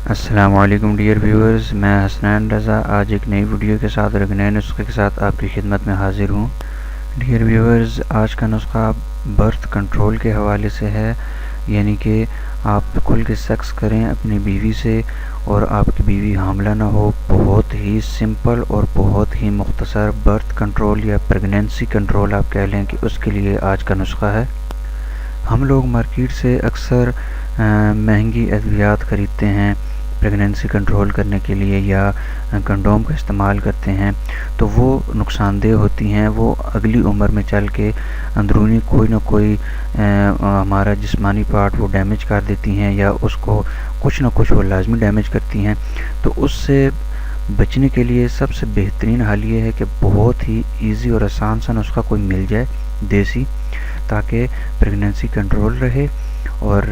السلام علیکم dear viewers, میں حسنین رضا آج ایک نئی ویڈیو کے ساتھ اور ایک نئے نسخے کے ساتھ آپ کی خدمت میں حاضر ہوں۔ ڈیئر ویورز، آج کا نسخہ برتھ کنٹرول کے حوالے سے ہے، یعنی کہ آپ کھل کے سیکس کریں اپنی بیوی سے اور آپ کی بیوی حاملہ نہ ہو۔ بہت ہی سمپل اور بہت ہی مختصر برتھ کنٹرول یا پریگنینسی کنٹرول آپ کہہ لیں کہ اس کے لیے آج کا نسخہ ہے۔ ہم لوگ مارکیٹ سے اکثر مہنگی ادویات خریدتے ہیں پریگنینسی کنٹرول کرنے کے لیے، یا کنڈوم کا استعمال کرتے ہیں، تو وہ نقصان دہ ہوتی ہیں۔ وہ اگلی عمر میں چل کے اندرونی کوئی نہ کوئی ہمارا جسمانی پارٹ وہ ڈیمیج کر دیتی ہیں، یا اس کو کچھ نہ کچھ وہ لازمی ڈیمیج کرتی ہیں۔ تو اس سے بچنے کے لیے سب سے بہترین حل یہ ہے کہ بہت ہی ایزی اور آسان سا نسخہ کوئی مل جائے دیسی، تاکہ پریگنینسی کنٹرول رہے اور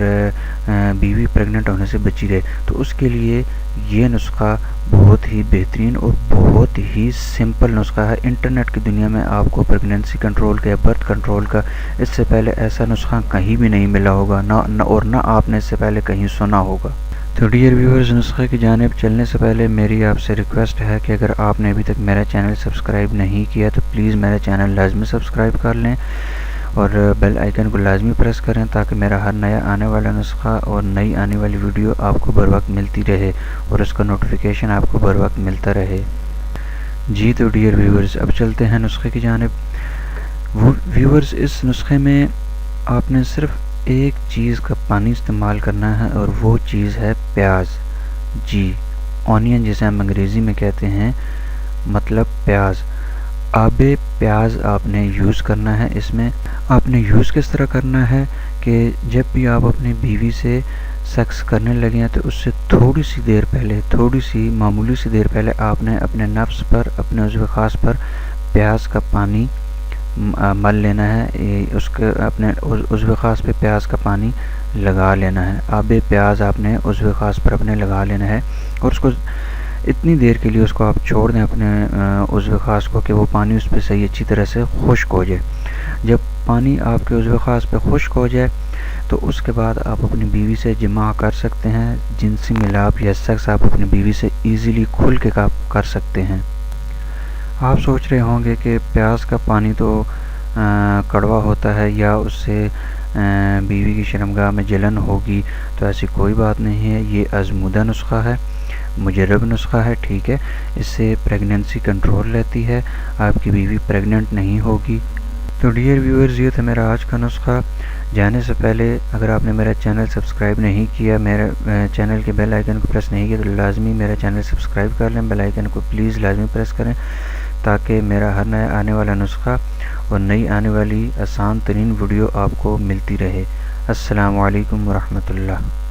بیوی پریگننٹ ہونے سے بچی رہے۔ تو اس کے لیے یہ نسخہ بہت ہی بہترین اور بہت ہی سمپل نسخہ ہے۔ انٹرنیٹ کی دنیا میں آپ کو پریگنینسی کنٹرول کا یا برتھ کنٹرول کا اس سے پہلے ایسا نسخہ کہیں بھی نہیں ملا ہوگا، نہ آپ نے اس سے پہلے کہیں سنا ہوگا۔ تو ڈیئر ویورز، نسخے کی جانب چلنے سے پہلے میری آپ سے ریکویسٹ ہے کہ اگر آپ نے ابھی تک میرا چینل سبسکرائب نہیں کیا تو پلیز میرا چینل لازمی سبسکرائب کر لیں اور بیل آئیکن کو لازمی پریس کریں، تاکہ میرا ہر نیا آنے والا نسخہ اور نئی آنے والی ویڈیو آپ کو بر وقت ملتی رہے اور اس کا نوٹیفیکیشن آپ کو بر وقت ملتا رہے۔ جی تو ڈیئر ویورز، اب چلتے ہیں نسخے کی جانب۔ ویورز، اس نسخے میں آپ نے صرف ایک چیز کا پانی استعمال کرنا ہے اور وہ چیز ہے پیاز۔ جی، آنین جسے ہم انگریزی میں کہتے ہیں، مطلب پیاز۔ آب پیاز آپ نے یوز کرنا ہے۔ اس میں آپ نے یوز کس طرح کرنا ہے کہ جب بھی آپ اپنی بیوی سے سیکس کرنے لگیں تو اس سے تھوڑی سی معمولی سی دیر پہلے آپ نے اپنے نفس پر، اپنے عضو خاص پر پیاز کا پانی مل لینا ہے، اس کے اپنے عضو خاص پہ پیاز کا پانی لگا لینا ہے۔ آب پیاز آپ نے عضو خاص پر اپنے لگا لینا ہے اور اس کو اتنی دیر کے لیے اس کو آپ چھوڑ دیں اپنے عضو خاص کو کہ وہ پانی اس پہ صحیح اچھی طرح سے خشک ہو جائے۔ جب پانی آپ کے عضو خاص پہ خشک ہو جائے تو اس کے بعد آپ اپنی بیوی سے جماع کر سکتے ہیں۔ جنسی ملاپ یا سیکس آپ اپنی بیوی سے ایزیلی کھل کے کر سکتے ہیں۔ آپ سوچ رہے ہوں گے کہ پیاز کا پانی تو کڑوا ہوتا ہے یا اس سے بیوی کی شرمگاہ میں جلن ہوگی، تو ایسی کوئی بات نہیں ہے۔ یہ آزمودہ نسخہ ہے، مجرب نسخہ ہے، ٹھیک ہے۔ اس سے پریگنینسی کنٹرول رہتی ہے، آپ کی بیوی پریگننٹ نہیں ہوگی۔ تو ڈیئر ویورز، یہ تھا میرا آج کا نسخہ۔ جانے سے پہلے اگر آپ نے میرا چینل سبسکرائب نہیں کیا، میرے چینل کے بیل آئیکن کو پریس نہیں کیا، تو لازمی میرا چینل سبسکرائب کر لیں۔ بیل آئیکن کو پلیز لازمی پریس کریں تاکہ میرا ہر نیا آنے والا نسخہ اور نئی آنے والی آسان ترین ویڈیو آپ کو ملتی رہے۔ السلام علیکم ورحمۃ اللہ۔